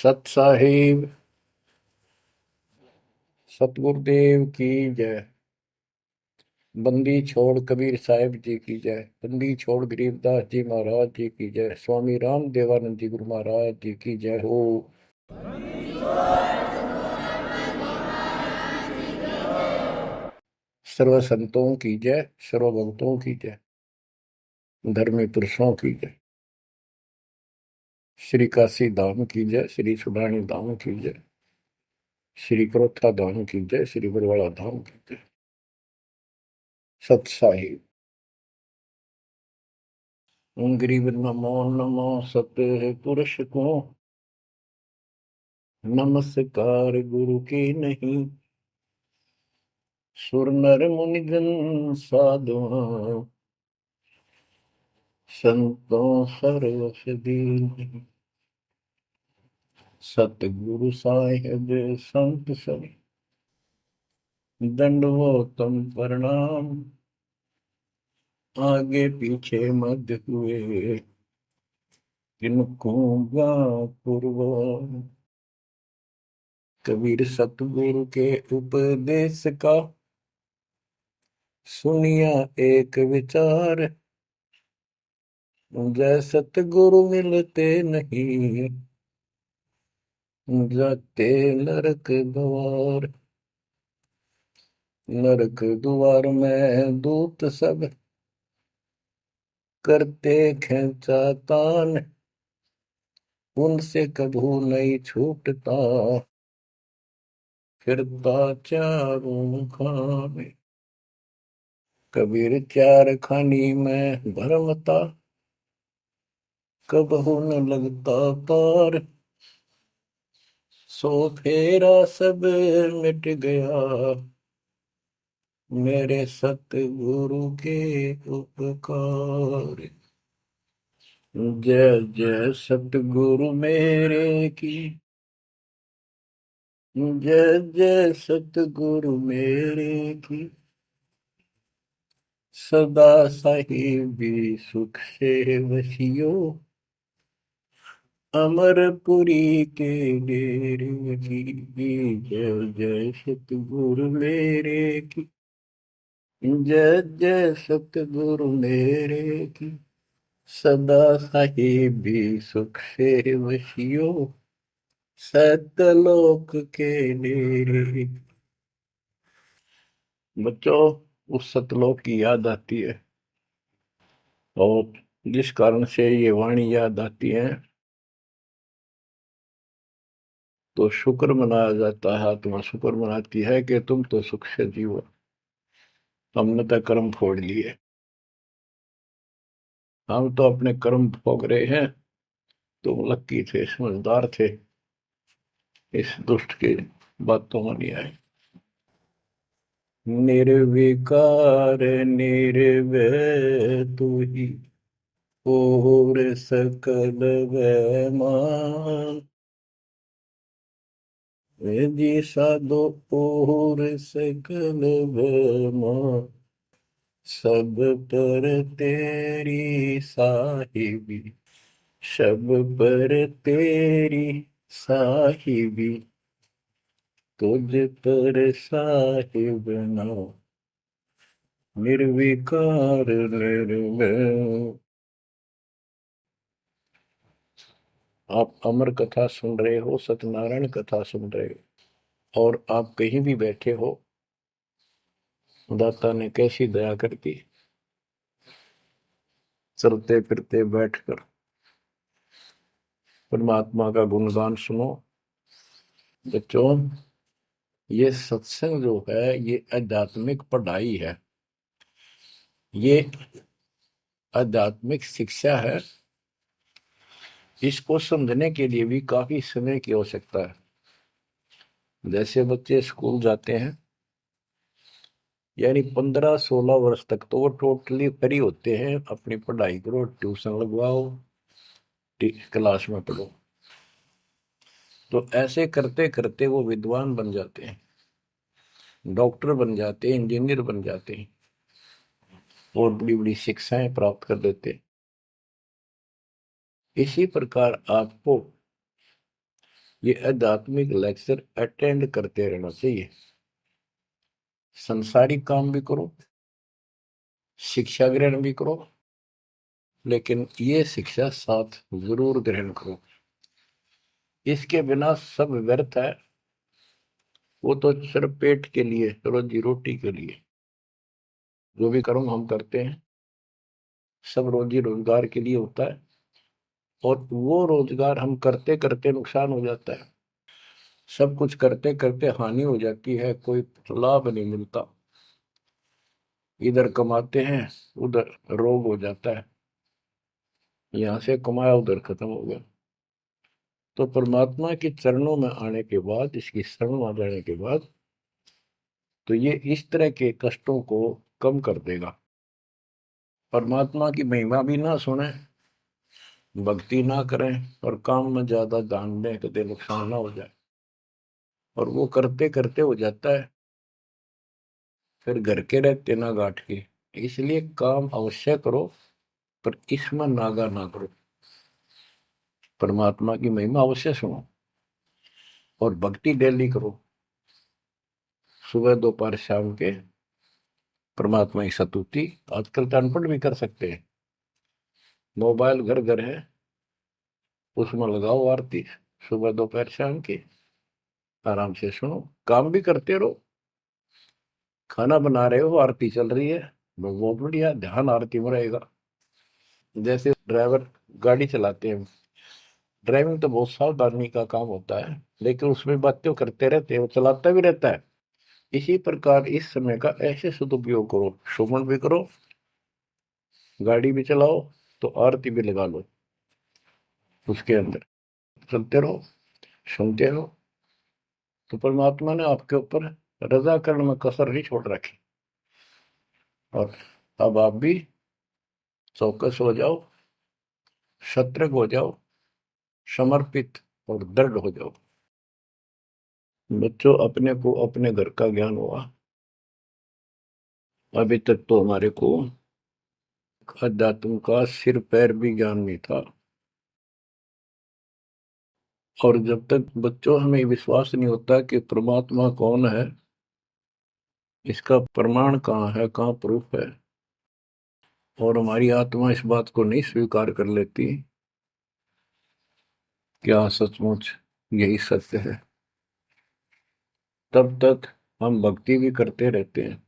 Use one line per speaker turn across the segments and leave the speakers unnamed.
सत साहिब सतगुरुदेव की जय। बंदी छोड़ कबीर साहिब जी की जय। बंदी छोड़ गरीबदास जी महाराज जी की जय। स्वामी राम देवानंद जी गुरु महाराज जी की जय हो। सर्व संतों की जय, सर्व भक्तों की जय, धर्मी पुरुषों की जय। श्री काशी धाम की जय, श्री सुडानी धाम की जय, श्री क्रोथा धाम की जय, श्री बरवाड़ा धाम की जय। सत साहिब गरीब नमो नमो सत पुरुष को, नमस्कार गुरु की नहीं। सुर नर मुनिजन साधुआ, संतों सरवस दीन। सतगुरु साहिब संत सब, दंडवतम प्रणाम। आगे पीछे मत हुए, किनको पूर्व। कबीर सतगुरु के उपदेश का, सुनिया एक विचार। जय सतगुरु मिलते नहीं, जाते नरक द्वार। नरक द्वार में दूत सब, करते खेचातान। उनसे कभू नहीं छूटता, फिरता चारों खाने। कबीर चार खानी में भरमता, कबहू न लगता पार। सो फेरा सब मिट गया, मेरे सतगुरु के उपकार। जय जय सतगुरु मेरे की, जय जय सतगुरु मेरे की। सदा साहिबी सुख से वसियो, अमरपुरी के डेरे की। जय जय सतगुरु मेरे की, जय जय सतगुरु मेरे की। सदा साहिबी सुख से वसियो, सतलोक के डेरे। बच्चों, उस सतलोक की याद आती है, और जिस कारण से ये वाणी याद आती है तो शुक्र मनाया जाता है। आत्मा शुक्र मनाती है कि तुम तो सुख से जीवो, हमने तो कर्म फोड़ लिए। हम तो अपने कर्म भोग रहे हैं, तुम लक्की थे, समझदार थे, इस दुष्ट के बातों में नहीं आए। निर्विकार निर्भय तू ही, और सकल वैमान। जी साधो और सकल वैमान। सब पर तेरी साहिबी, सब पर तेरी साहिबी। तुझ पर साहिब नाम, निर्विकार निर्भय। आप अमर कथा सुन रहे हो, सत्यनारायण कथा सुन रहे हो, और आप कहीं भी बैठे हो, दाता ने कैसी दया कर दी। चलते फिरते बैठकर परमात्मा का गुणगान सुनो। बच्चों, ये सत्संग जो है ये आध्यात्मिक पढ़ाई है, ये आध्यात्मिक शिक्षा है। इसको समझने के लिए भी काफी समय की आवश्यकता है। जैसे बच्चे स्कूल जाते हैं, यानी 15-16 वर्ष तक तो वो टोटली फ्री होते हैं। अपनी पढ़ाई करो, ट्यूशन लगवाओ, क्लास में पढ़ो। तो ऐसे करते करते वो विद्वान बन जाते हैं, डॉक्टर बन जाते हैं, इंजीनियर बन जाते हैं, और बड़ी बड़ी शिक्षाएं प्राप्त कर लेते हैं। इसी प्रकार आपको ये आध्यात्मिक लेक्चर अटेंड करते रहना चाहिए। संसारिक काम भी करो, शिक्षा ग्रहण भी करो, लेकिन ये शिक्षा साथ जरूर ग्रहण करो। इसके बिना सब व्यर्थ है। वो तो सिर्फ पेट के लिए, रोजी रोटी के लिए जो भी कर्म हम करते हैं सब रोजी रोजगार के लिए होता है, और वो रोजगार हम करते करते नुकसान हो जाता है। सब कुछ करते करते हानि हो जाती है, कोई लाभ नहीं मिलता। इधर कमाते हैं, उधर रोग हो जाता है, यहाँ से कमाया उधर खत्म हो गया। तो परमात्मा के चरणों में आने के बाद, इसकी शरण में आ जाने के बाद, तो ये इस तरह के कष्टों को कम कर देगा। परमात्मा की महिमा भी ना सुने, भक्ति ना करें और काम में ज्यादा ध्यान दें, कभी नुकसान ना हो जाए। और वो करते करते हो जाता है, फिर घर के रहते ना गांठ के। इसलिए काम अवश्य करो, पर इसमें नागा ना करो। परमात्मा की महिमा अवश्य सुनो और भक्ति डेली करो, सुबह दोपहर शाम के परमात्मा की स्तुति। आजकल तो अनपढ़ भी कर सकते हैं, मोबाइल घर घर है, उसमें लगाओ आरती, सुबह दोपहर शाम की, आराम से सुनो। काम भी करते रहो, खाना बना रहे हो आरती चल रही है, बहुत बढ़िया, ध्यान आरती में रहेगा। जैसे ड्राइवर गाड़ी चलाते हैं, ड्राइविंग तो बहुत सावधानी का काम होता है, लेकिन उसमें बातें करते रहते हैं, वो चलाता भी रहता है। इसी प्रकार इस समय का ऐसे सदुपयोग करो, श्रवण भी करो, गाड़ी भी चलाओ, तो आरती भी लगा लो, उसके अंदर चलते रहो, सुनते रहो। तो परमात्मा ने आपके ऊपर रजा करने में कसर नहीं छोड़ रखी। और अब आप भी चौकस हो जाओ, सतर्क हो जाओ, समर्पित और दृढ़ हो जाओ। बच्चों, अपने को अपने घर का ज्ञान हुआ, अभी तक तो हमारे को अध्यात्म का सिर पैर भी ज्ञान नहीं था। और जब तक बच्चों हमें विश्वास नहीं होता कि परमात्मा कौन है, इसका प्रमाण कहाँ है, कहाँ प्रूफ है, और हमारी आत्मा इस बात को नहीं स्वीकार कर लेती क्या सचमुच यही सत्य है, तब तक हम भक्ति भी करते रहते हैं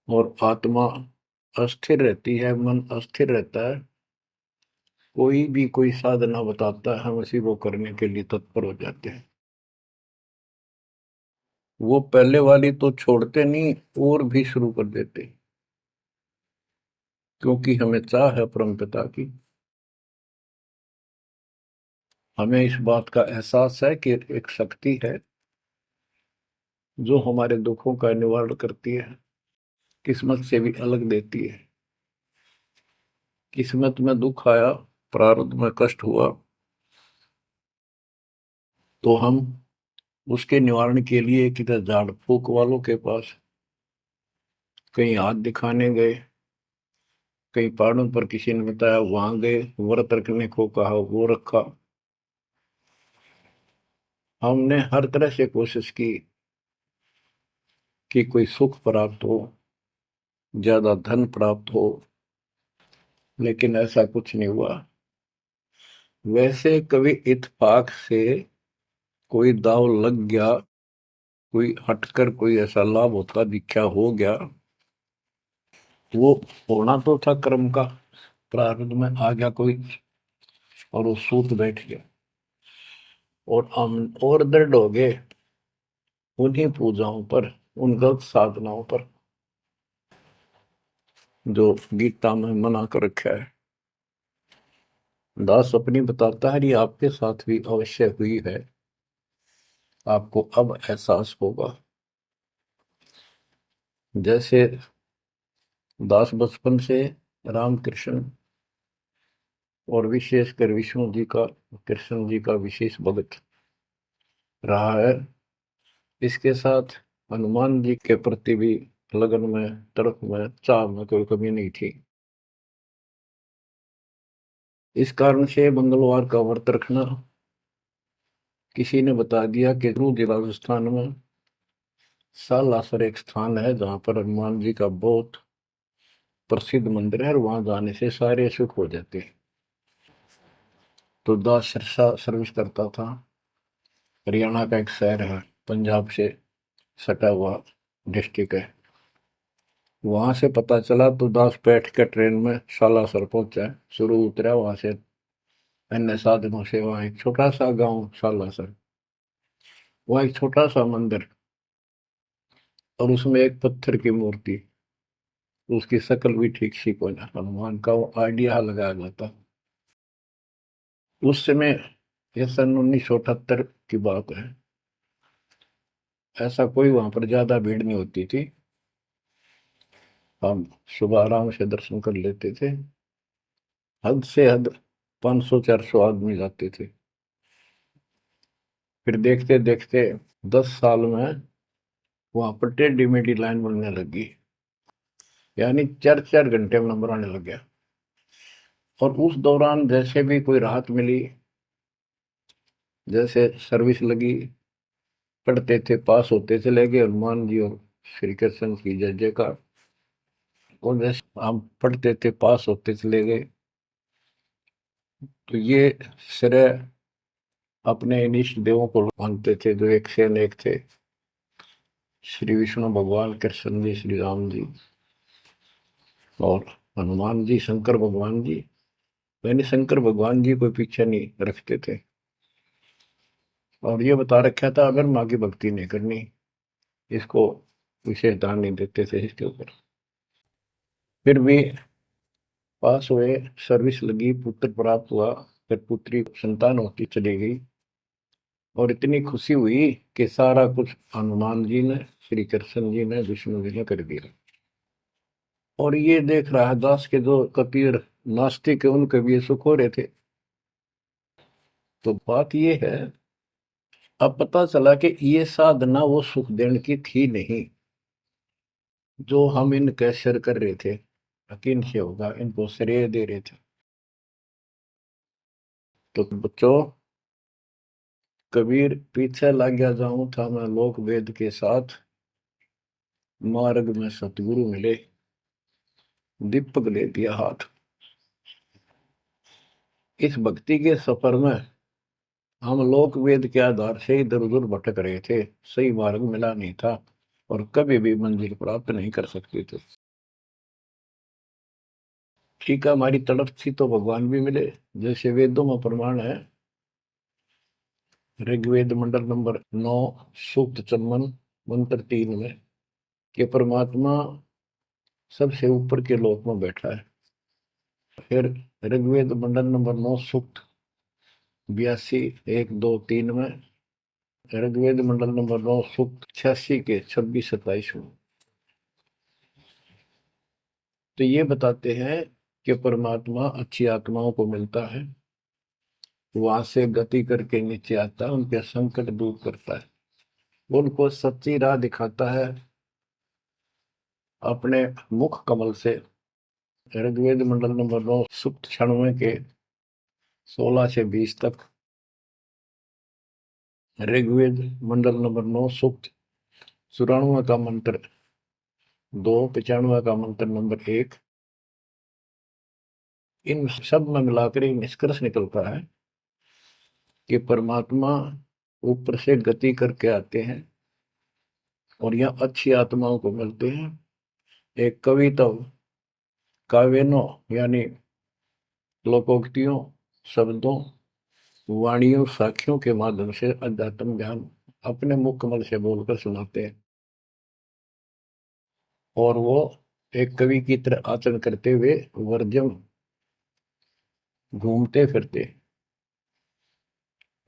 और आत्मा अस्थिर रहती है, मन अस्थिर रहता है। कोई भी कोई साधना बताता है, हम उसी को करने के लिए तत्पर हो जाते हैं। वो पहले वाली तो छोड़ते नहीं, और भी शुरू कर देते, क्योंकि हमें चाह है परम पिता की। हमें इस बात का एहसास है कि एक शक्ति है जो हमारे दुखों का निवारण करती है, किस्मत से भी अलग देती है। किस्मत में दुख आया, प्रारब्ध में कष्ट हुआ, तो हम उसके निवारण के लिए किधर झाड़ फूक वालों के पास, कहीं हाथ दिखाने गए, कहीं पहाड़ों पर किसी ने बताया वहां गए, व्रत रखने को कहा वो रखा। हमने हर तरह से कोशिश की कि कोई सुख प्राप्त हो, ज्यादा धन प्राप्त हो, लेकिन ऐसा कुछ नहीं हुआ। वैसे कभी इत्तेफाक से कोई दाव लग गया, कोई हटकर कोई ऐसा लाभ होता दिखा हो गया, वो होना तो था कर्म का, प्रारब्ध में आ गया कोई, और वो सूत बैठ गया। और हम और दृढ़ हो गए उन्हीं पूजाओं पर, उन गलत साधनाओं पर जो गीता में मना कर रखा है। दास अपनी बताता है, ये आपके साथ भी अवश्य हुई है, आपको अब एहसास होगा। जैसे दास बचपन से रामकृष्ण और विशेषकर विष्णु जी का, कृष्ण जी का विशेष भक्त रहा है, इसके साथ हनुमान जी के प्रति भी लगन में, तड़प में, चाह में कोई कमी नहीं थी। इस कारण से मंगलवार का व्रत रखना, किसी ने बता दिया कि जिला राजस्थान में सालासर एक स्थान है जहां पर हनुमान जी का बहुत प्रसिद्ध मंदिर है और वहां जाने से सारे सुख हो जाते हैं। तो दास सिरसा सर्विस करता था। हरियाणा का एक शहर है, पंजाब से सटा हुआ डिस्ट्रिक्ट है। वहां से पता चला तो दास बैठ कर ट्रेन में सालासर पहुंचा। शुरू उतरा वहां से अन्य साधनों से। वहां एक छोटा सा गांव सालासर, वहां एक छोटा सा मंदिर और उसमें एक पत्थर की मूर्ति। उसकी शक्ल भी ठीक सी कोई ना, हनुमान का वो आइडिया लगाया जाता। उस समय यह सन 1978 की बात है। ऐसा कोई वहां पर ज्यादा भीड़ नहीं होती थी। हम सुबह आराम से दर्शन कर लेते थे। हद से हद 500-400 आदमी जाते थे। फिर देखते देखते 10 साल में वहां पर टेढ़ी मेढ़ी लाइन बनने लगी। यानी 4-4 घंटे में नंबर आने लग गया। और उस दौरान जैसे भी कोई राहत मिली, जैसे सर्विस लगी, पढ़ते थे, पास होते चले गए, हनुमान जी और श्री कृष्ण की जय जयकार। और जैसे हम पढ़ते थे, पास होते चले गए। तो ये श्रेय अपने इन इष्ट देवों को मानते थे जो एक से अनेक थे। श्री विष्णु भगवान, कृष्ण जी, श्री राम जी और हनुमान जी, शंकर भगवान जी। यानी शंकर भगवान जी कोई पीछे नहीं रखते थे। और ये बता रखा था अगर माँ की भक्ति नहीं करनी, इसको विशेष ध्यान नहीं देते थे इसके ऊपर। फिर भी पास हुए, सर्विस लगी, पुत्र प्राप्त हुआ। फिर पुत्री संतान होती चली गई। और इतनी खुशी हुई कि सारा कुछ हनुमान जी ने, श्री कृष्ण जी ने, विष्णु जी ने कर दिया। और ये देख रहा है दास के जो कबीर नास्तिक है उनके भी ये सुख हो रहे थे। तो बात ये है, अब पता चला कि ये साधना वो सुख देने की थी नहीं जो हम इनके सिर कर रहे थे। यकीन से होगा इनको श्रेय दे रहे थे। तो बच्चों, कबीर पीछे लग गया जाऊं था मैं लोक वेद के साथ, मार्ग में सतगुरु मिले, दीपक ले दिया हाथ। इस भक्ति के सफर में हम लोक वेद के आधार से इधर उधर भटक रहे थे, सही मार्ग मिला नहीं था और कभी भी मंजिल प्राप्त नहीं कर सकते थे। ठीक है, हमारी तड़प थी तो भगवान भी मिले। जैसे वेदों में प्रमाण है, ऋग्वेद मंडल नंबर 9, सूक्त चमन, मंत्र 3 में कि परमात्मा सबसे ऊपर के लोक में बैठा है। फिर ऋग्वेद मंडल नंबर 9, सूक्त 82, 1, 2, 3 में, ऋग्वेद मंडल नंबर 9, सूक्त 86 के 26-27 में। तो ये बताते हैं कि परमात्मा अच्छी आत्माओं को मिलता है, वहां से गति करके नीचे आता है, उनके संकट दूर करता है, उनको सच्ची राह दिखाता है अपने मुख कमल से। ऋग्वेद मंडल नंबर 9, सूक्त 96 के 16 से 20 तक, ऋग्वेद मंडल नंबर 9, सूक्त 94 का मंत्र 2, 95 का मंत्र नंबर 1। इन सब में मिलाकर एक निष्कर्ष निकलता है कि परमात्मा ऊपर से गति करके आते हैं और यहाँ अच्छी आत्माओं को मिलते हैं। एक कविता, काव्यों यानी लोकोक्तियों, शब्दों, वाणियों, साखियों के माध्यम से अध्यात्म ज्ञान अपने मुख कमल से बोलकर सुनाते हैं। और वो एक कवि की तरह आचरण करते हुए वर्जम घूमते फिरते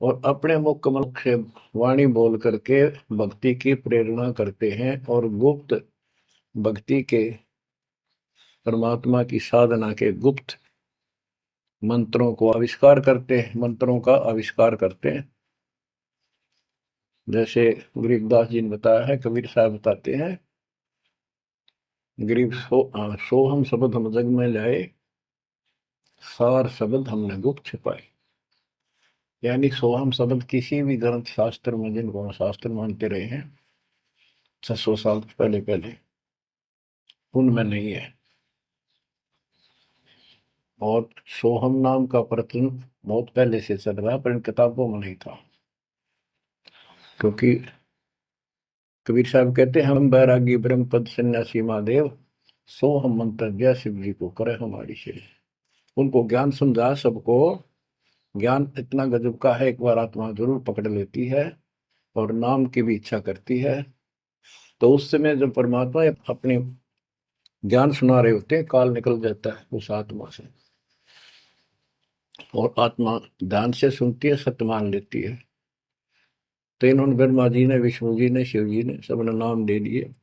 और अपने मुख कमल से वाणी बोल करके भक्ति की प्रेरणा करते हैं और गुप्त भक्ति के, परमात्मा की साधना के गुप्त मंत्रों को आविष्कार करते हैं, मंत्रों का आविष्कार करते हैं। जैसे गरीबदास जी ने बताया है, कबीर साहब बताते हैं, गरीब सोहम शब्द हम जग में लाए, सार शब्द हमने गुप्त छिपाए। यानी सोहम शब्द किसी भी ग्रंथ शास्त्र में, जिनको हम शास्त्र मानते रहे हैं 600 साल पहले पहले, उनमें नहीं है। और सोहम नाम का प्रचलन बहुत पहले से चल रहा है, पर इन किताबों में नहीं था। क्योंकि कबीर साहब कहते हैं, हम बैरागी ब्रह्म पद सन्यासी महादेव, सो हम मंत्र जय शिव जी को करे हमारी से। उनको ज्ञान समझा सबको। ज्ञान इतना गजब का है, एक बार आत्मा जरूर पकड़ लेती है और नाम की भी इच्छा करती है, तो उस समय जब परमात्मा अपने ज्ञान सुना रहे होते हैं, काल निकल जाता है उस आत्मा से, और आत्मा ध्यान से सुनती है, सत्य मान लेती है। तो इन्होंने ब्रह्मा जी ने, विष्णु जी ने, शिव जी ने सबने नाम दे दिए।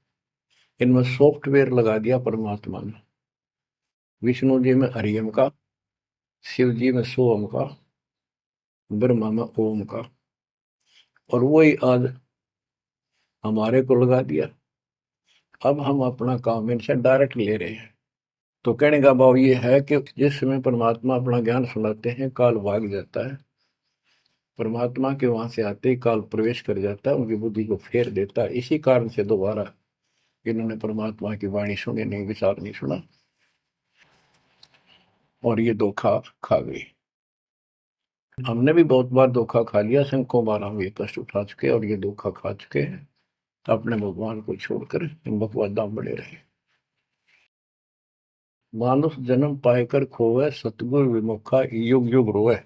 इनमें सॉफ्टवेयर लगा दिया परमात्मा ने। विष्णु जी में हरियम का, शिव जी में सोम का, ब्रह्मा में ओम का, और वही आज हमारे को लगा दिया। अब हम अपना काम इनसे डायरेक्ट ले रहे हैं। तो कहने का भाव ये है कि जिस समय परमात्मा अपना ज्ञान सुनाते हैं, काल भाग जाता है। परमात्मा के वहां से आते ही काल प्रवेश कर जाता है, उनकी बुद्धि को फेर देता है। इसी कारण से दोबारा इन्होंने परमात्मा की वाणी सुनी नहीं, विचार नहीं सुना, और ये धोखा खा गई। हमने भी बहुत बार धोखा खा लिया, सैकड़ों बार हम ये कष्ट उठा चुके और ये धोखा खा चुके हैं। अपने भगवान को छोड़कर इन बकवादा में बड़े रहे। मानुष जन्म पाएकर खोवे, सतगुरु विमुखा युग युग रोए।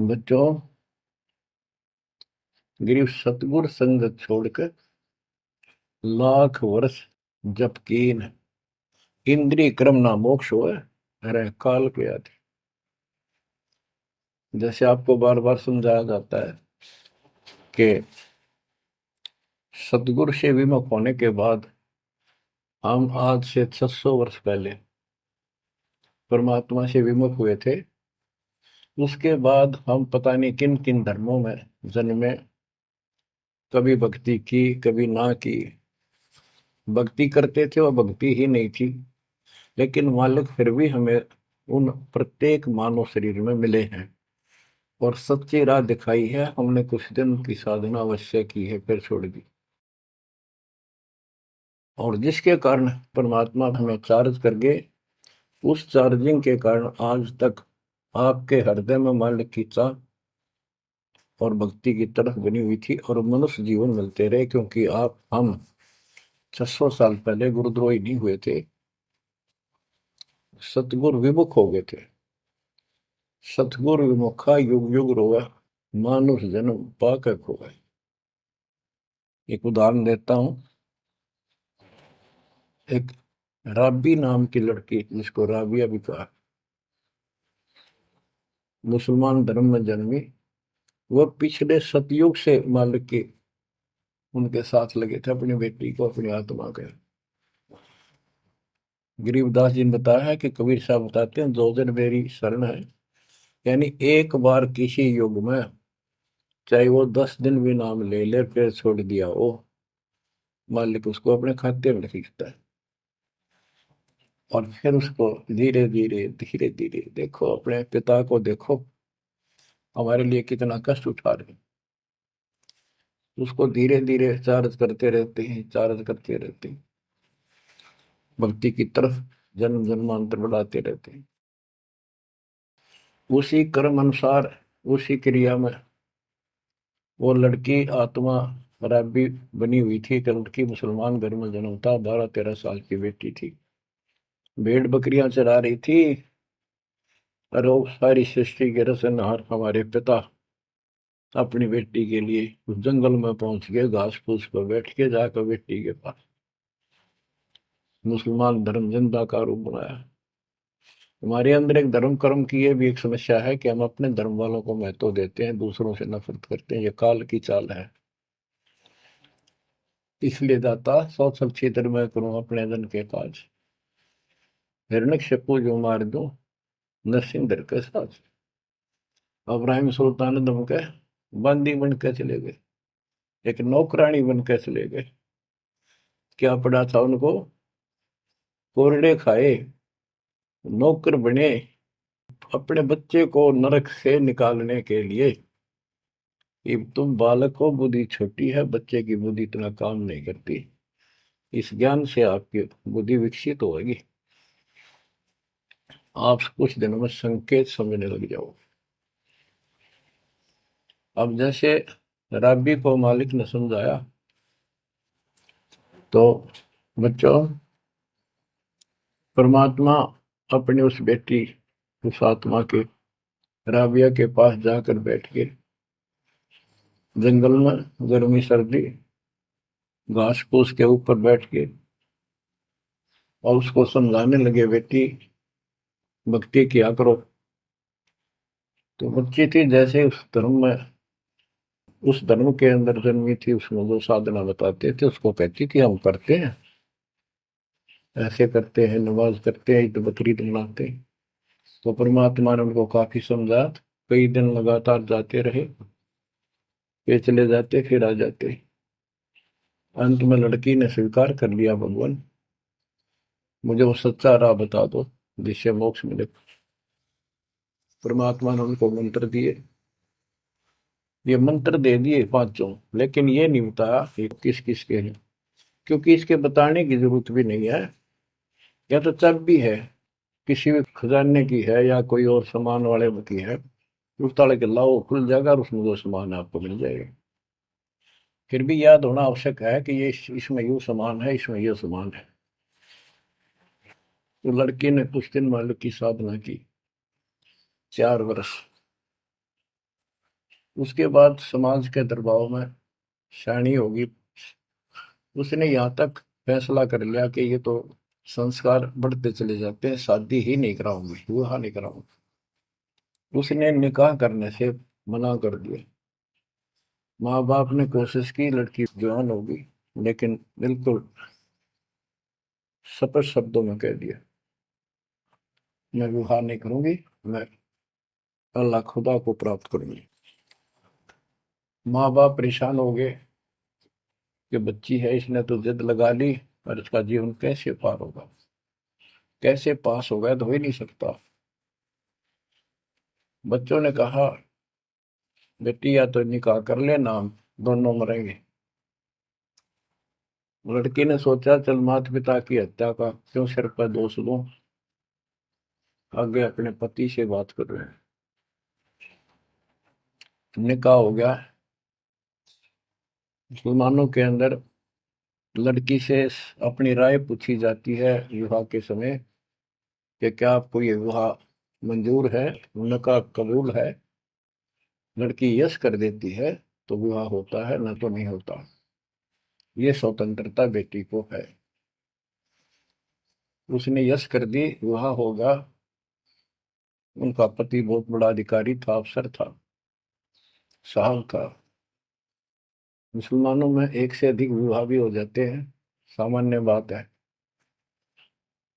बच्चों, गिरीश सतगुर संगत छोड़कर लाख वर्ष जप कीन, इंद्रिय क्रम ना मोक्ष होए, अरे काल के आदि। जैसे आपको बार बार समझाया जाता है कि सतगुरु से विमुख होने के बाद हम आज से 600 वर्ष पहले परमात्मा से विमुख हुए थे। उसके बाद हम पता नहीं किन किन धर्मों में जन्मे, कभी भक्ति की कभी ना की। भक्ति करते थे और भक्ति ही नहीं थी, लेकिन मालिक फिर भी हमें उन प्रत्येक मानव शरीर में मिले हैं और सच्ची राह दिखाई है। हमने कुछ दिन की साधना अवश्य की है, फिर छोड़ दी, और जिसके कारण परमात्मा हमें चार्ज कर गए। उस चार्जिंग के कारण आज तक आपके हृदय में मालिक की चाह और भक्ति की तरफ बनी हुई थी, और मनुष्य जीवन मिलते रहे। क्योंकि हम 600 साल पहले गुरुद्रोही नहीं हुए थे, सतगुरु विमुख हो गए थे। सतगुरु विमुखा युग युग रोवे, मानुष जन्म पाकर खोए। एक उदाहरण देता हूं। एक राबी नाम की लड़की, जिसको राबिया भी कहा, मुसलमान धर्म में जन्मी। वह पिछले सतयुग से मालिक के उनके साथ लगे थे, अपनी बेटी को, अपनी आत्मा के। गरीबदास जी ने बताया है कि कबीर साहब बताते हैं, दो दिन मेरी शरण है। यानी एक बार किसी युग में चाहे वो 10 दिन भी नाम ले ले, फिर छोड़ दिया वो, मालिक उसको अपने खाते में खींचता है। और फिर उसको धीरे धीरे धीरे धीरे, देखो अपने पिता को, देखो हमारे लिए कितना कष्ट उठा रहे हैं। उसको धीरे धीरे चार्ज करते रहते हैं, चार्ज करते रहते हैं, भक्ति की तरफ जन्म जन्मांतर बढ़ाते रहते हैं। उसी कर्म अनुसार, उसी क्रिया में वो लड़की आत्मा रैबी बनी हुई थी। एक लड़की मुसलमान घर में जन्म था, 12-13 साल की बेटी थी, भेड़ बकरियां चरा रही थी। और वो सारी सृष्टि के रचनहार हमारे पिता अपनी बेटी के लिए उस जंगल में पहुंच गए, घास फूस पर बैठ के जाकर बेटी के पास मुसलमान धर्म जिंदा का रूप बनाया। हमारे अंदर एक धर्म कर्म की ये भी एक समस्या है कि हम अपने धर्म वालों को महत्व देते हैं, दूसरों से नफरत करते हैं। ये काल की चाल है। इसलिए दाता सौ सब क्षेत्र में करूं अपने जन के काज, हिरण्यकशिपु जो मार दूं नरसिंह के साथ। अब्राहिम सुल्तान दम के बंदी बन के चले गए, एक नौकरानी बन के चले गए। क्या पड़ा था उनको? कोरडे खाए, नौकर बने, अपने बच्चे को नरक से निकालने के लिए कि तुम बालक को, बुद्धि छोटी है, बच्चे की बुद्धि इतना काम नहीं करती, इस ज्ञान से आपकी बुद्धि विकसित होगी, आप कुछ दिनों में संकेत समझने लग जाओ। अब जैसे राबी को मालिक ने समझाया, तो बच्चों, परमात्मा अपनी उस बेटी, उस आत्मा के, राबिया के पास जाकर बैठ के जंगल में गर्मी सर्दी घास फूस के ऊपर बैठ के और उसको समझाने लगे, बेटी भक्ति किया करो। तो बच्ची थी, जैसे उस धर्म के अंदर जन्मी थी, उसमें जो साधना बताते थे उसको कहती थी हम करते हैं, ऐसे करते हैं, नमाज करते हैं, ईद बकरीद मनाते हैं। तो परमात्मा ने उनको काफी समझा, कई दिन लगातार जाते रहे, फिर चले जाते, फिर आ जाते। अंत में लड़की ने स्वीकार कर लिया, भगवान मुझे वो सच्चा राह बता दो जिससे मोक्ष मिले। परमात्मा ने उनको मंत्र दिए, ये मंत्र दे दिए पांचों, लेकिन ये नहीं बताया ये किस किस के हैं, क्योंकि इसके बताने की जरूरत भी नहीं है। या तो चाबी है, किसी भी खजाने की है या कोई और सामान वाले की है, उस ताले के लाओ, खुल जाएगा और उसमें जो सामान है आपको मिल जाएगा। फिर भी याद होना आवश्यक है कि ये इसमें यूं सामान है, इसमें ये सामान है। तो लड़की ने कुछ दिन मालिक की साधना की, 4 वर्ष। उसके बाद समाज के दबाव में शानी होगी, उसने यहाँ तक फैसला कर लिया कि ये तो संस्कार बढ़ते चले जाते हैं, शादी ही नहीं कराऊंगी, विवाह नहीं कराऊंगी। उसने निकाह करने से मना कर दिया। माँ बाप ने कोशिश की, लड़की जवान होगी, लेकिन बिल्कुल स्पष्ट शब्दों में कह दिया, मैं विवाह नहीं करूंगी, मैं अल्लाह खुदा को प्राप्त करूंगी। माँ बाप परेशान हो गए कि बच्ची है, इसने तो जिद लगा ली, और इसका जीवन कैसे पार होगा, कैसे पास होगा, तो हो ही नहीं सकता। बच्चों ने कहा, बेटी या तो निकाह कर लेना, हम दोनों मरेंगे। लड़की ने सोचा, चल माता पिता की हत्या का क्यों सिर पर दोष लूं, आगे अपने पति से बात कर रहे हैं। निकाह हो गया। मुसलमानों के अंदर लड़की से अपनी राय पूछी जाती है विवाह के समय कि क्या आपको ये विवाह मंजूर है, निकाह कबूल है। लड़की यस कर देती है तो विवाह होता है, न तो नहीं होता। ये स्वतंत्रता बेटी को है। उसने यस कर दी, विवाह होगा। उनका पति बहुत बड़ा अधिकारी था, अफसर था, साहब था। मुसलमानों में एक से अधिक विवाह भी हो जाते हैं, सामान्य बात है।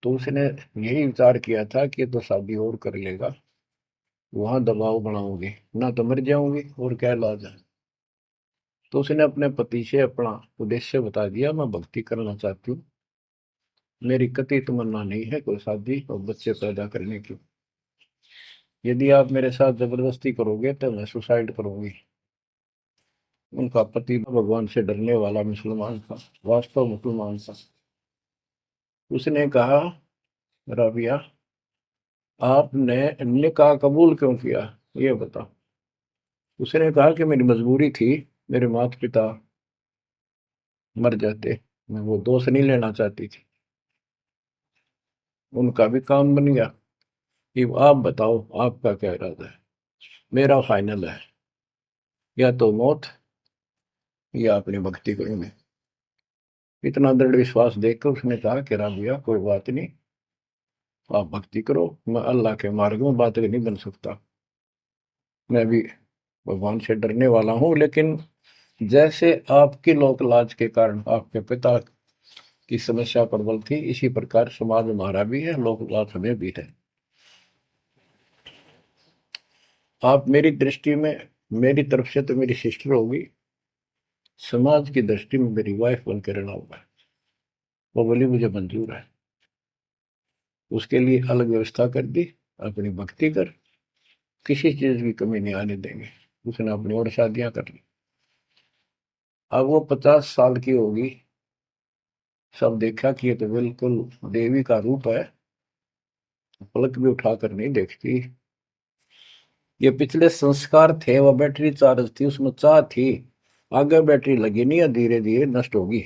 तो उसने यही विचार किया था कि तो शादी और कर लेगा, वहां दबाव बनाऊंगी, ना तो मर जाऊंगी और क्या इलाज है। तो उसने अपने पति से अपना उद्देश्य बता दिया, मैं भक्ति करना चाहती हूँ, मेरी कतई तमन्ना नहीं है कोई शादी और बच्चे पैदा करने की। यदि आप मेरे साथ जबरदस्ती करोगे तो मैं सुसाइड करूंगी। उनका पति भगवान से डरने वाला मुसलमान था, वास्तव मुसलमान था। उसने कहा, राबिया आपने निकाह कबूल क्यों किया, ये बता। उसने कहा कि मेरी मजबूरी थी, मेरे माता पिता मर जाते, मैं वो दोष नहीं लेना चाहती थी, उनका भी काम बन गया। कि आप बताओ आपका क्या इरादा है। मेरा फाइनल है, या तो मौत या अपनी भक्ति करूंगी। इतना दृढ़ विश्वास देखकर उसने कहा कि राबिया कोई बात नहीं, आप भक्ति करो, मैं अल्लाह के मार्ग में बात नहीं बन सकता, मैं भी भगवान से डरने वाला हूँ। लेकिन जैसे आपकी लोक लाज के कारण आपके पिता की समस्या प्रबल थी, इसी प्रकार समाज हमारा भी है, लोक लाज हमें भी है। आप मेरी दृष्टि में, मेरी तरफ से तो मेरी सिस्टर होगी, समाज की दृष्टि में मेरी वाइफ बन के रहना होगा। वो बोली मुझे मंजूर है। उसके लिए अलग व्यवस्था कर दी, अपनी भक्ति कर, किसी चीज की कमी नहीं आने देंगे। उसने अपनी और शादियां कर ली। अब वो 50 साल की होगी, सब देखा कि ये तो बिल्कुल देवी का रूप है, पलक भी उठाकर नहीं देखती। ये पिछले संस्कार थे, वो बैटरी चार्ज थी, उसमें चाह थी, आगे बैटरी लगी नहीं है, धीरे धीरे नष्ट होगी।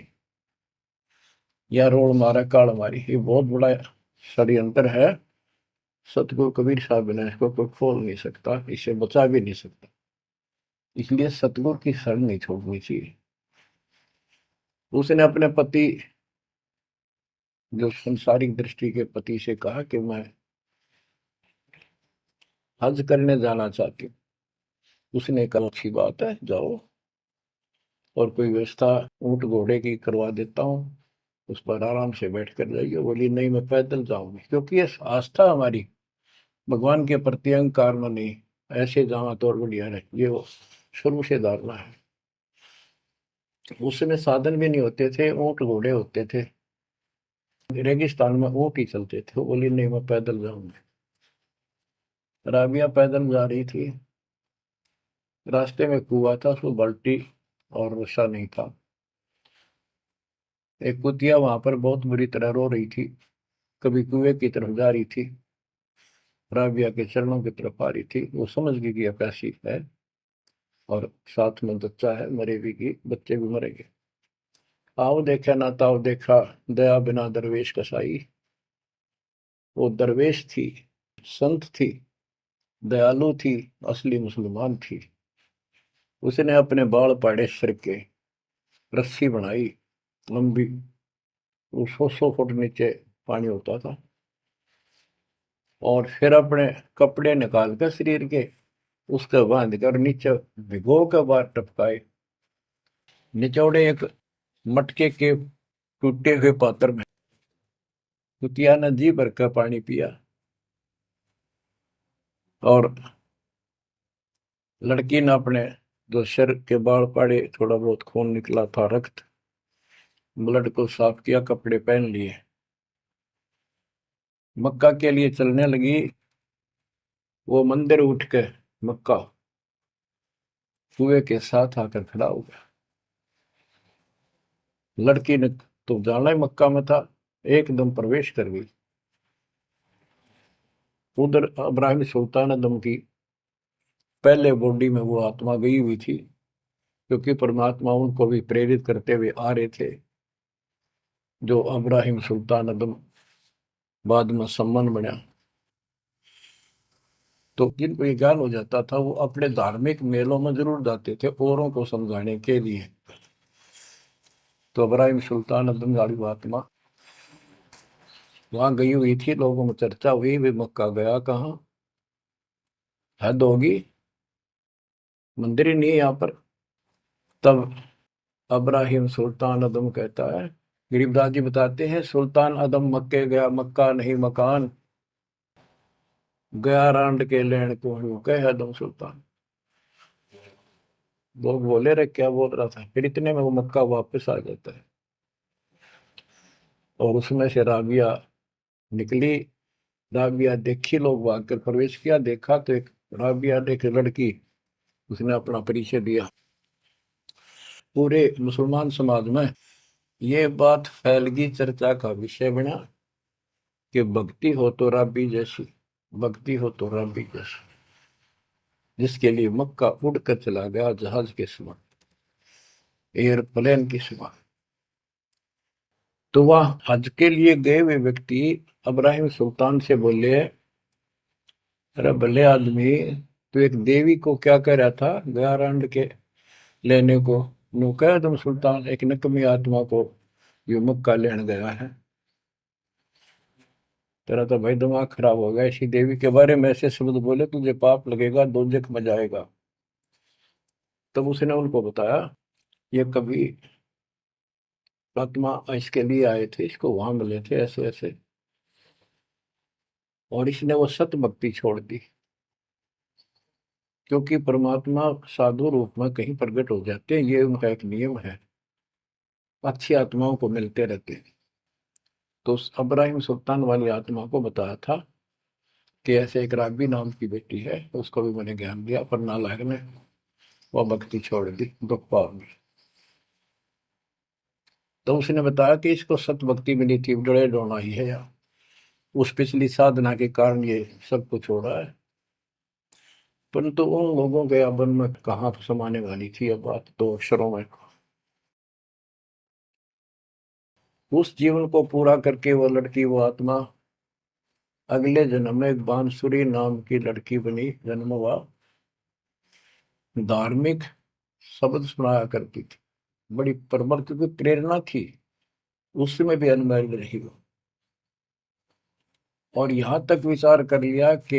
या रोड मारा काल मारी, ये बहुत बड़ा षड्यंत्र है। सतगुरु कबीर साहब ने इसको कोई खोल नहीं सकता, इसे बचा भी नहीं सकता। इसलिए सतगुरु की शरण नहीं छोड़नी चाहिए। उसने अपने पति, जो संसारिक दृष्टि के पति से कहा कि मैं हज करने जाना चाहती हूँ। उसने कहा अच्छी बात है, जाओ, और कोई व्यवस्था ऊंट घोड़े की करवा देता हूँ, उस पर आराम से बैठ कर जाइए। बोली नहीं, मैं पैदल जाऊंगी, क्योंकि ये आस्था हमारी भगवान के प्रति अहंकार में नहीं, ऐसे जावा तो और बढ़िया है, ये वो शुरू से धारणा है। उस समय साधन भी नहीं होते थे, ऊंट घोड़े होते थे, रेगिस्तान में ऊंट ही चलते थे। वो बोली नहीं, मैं पैदल जाऊंगी। राबिया पैदल जा रही थी, रास्ते में कुआं था, उसको बाल्टी और रस्सा नहीं था। एक कुतिया वहां पर बहुत बुरी तरह रो रही थी, कभी कुएं की तरफ जा रही थी, राबिया के चरणों की तरफ आ रही थी। वो समझ गई कि प्यासी है, और साथ में बच्चा है, मरेगी की, बच्चे भी मरेंगे। आओ देखा ना ताओ देखा, दया बिना दरवेश कसाई। वो दरवेश थी, संत थी, दयालु थी, असली मुसलमान थी। उसने अपने बाल पाड़े सिर के, रस्सी बनाई लंबी, वो 100 फुट नीचे पानी होता था, और फिर अपने कपड़े निकाल कर शरीर के, उसके बांध कर नीचे भिगो कर बाहर टपकाए। निचौड़े एक मटके के टूटे हुए पात्र में कुतिया ने जी भर का पानी पिया, और लड़की ने अपने जो सिर के बाल पाड़े, थोड़ा बहुत खून निकला था, रक्त, ब्लड को साफ किया, कपड़े पहन लिए, मक्का के लिए चलने लगी। वो मंदिर उठ के मक्का कुएं के साथ आकर खड़ा हो गया। लड़की ने तो जाना ही मक्का में था, एकदम प्रवेश कर गई। उधर इब्राहिम सुल्तान अदम की पहले बॉडी में वो आत्मा गई हुई थी, क्योंकि परमात्मा उनको भी प्रेरित करते हुए आ रहे थे। जो इब्राहिम सुल्तान अदम बाद में सम्मान बना, तो जिनको ये ज्ञान हो जाता था, वो अपने धार्मिक मेलों में जरूर जाते थे औरों को समझाने के लिए। तो इब्राहिम सुल्तान अदम गाड़ी आत्मा वहां गई हुई थी, लोगों में चर्चा हुई, भी मक्का गया कहाँ, हद होगी, मंदिर ही नहीं है यहाँ पर। तब इब्राहिम सुल्तान अदम कहता है, गरीबदास जी बताते हैं, सुल्तान अदम मक्के गया, मक्का नहीं मकान, गया रांड के लेन को यूं कह अदम सुल्तान। लोग बोले रे क्या बोल रहा था, फिर इतने में वो मक्का वापस आ जाता है, और उसमें से राबिया निकली। राबिया देखी, लोग भाग कर प्रवेश किया, देखा तो एक राबिया ने, एक लड़की, उसने अपना परिचय दिया। पूरे मुसलमान समाज में ये बात फैल गई, चर्चा का विषय बना कि भक्ति हो तो राबी जैसी, भक्ति हो तो राबी जैसी, जिसके लिए मक्का उड़कर चला गया जहाज के समान, एयरप्लेन के समान। तो वह हज के लिए गए हुए व्यक्ति इब्राहिम सुल्तान से बोले, अरे भले आदमी, तो एक देवी को क्या कह रहा था, गया रांड के लेने को, नु कह तुम सुल्तान, एक नकमी आत्मा को जो मक्का लेने गया है। तेरा तो भाई दिमाग खराब हो गया, इसी देवी के बारे में ऐसे शब्द बोले, तुझे पाप लगेगा, दोजख में जाएगा। तब उसने उनको बताया, ये कभी आत्मा इसके लिए आए थे, इसको वहां मिले थे ऐसे ऐसे, और इसने वो सत भक्ति छोड़ दी, क्योंकि परमात्मा साधु रूप में कहीं प्रकट हो जाते हैं, ये उनका एक नियम है, अच्छी आत्माओं को मिलते रहते हैं। तो उस इब्राहिम सुल्तान वाली आत्मा को बताया था कि ऐसे एक राबी नाम की बेटी है, उसको भी मैंने ज्ञान दिया, पर नालायक ने वह भक्ति छोड़ दी दुख पाव में। तो उसने बताया कि इसको सत भक्ति मिली थी, डरे डोना ही है यार, उस पिछली साधना के कारण ये सब कुछ हो रहा है। परंतु उन लोगों के अबन में कहाँ समाने वाली थी अब बात, दो अक्षरों में। उस जीवन को पूरा करके वो लड़की, वो आत्मा अगले जन्म में एक बांसुरी नाम की लड़की बनी, जन्म हुआ। धार्मिक शब्द सुनाया करती थी, बड़ी प्रबल, क्योंकि प्रेरणा थी, उसमें भी अनमैरिड रही वो। और यहां तक विचार कर लिया कि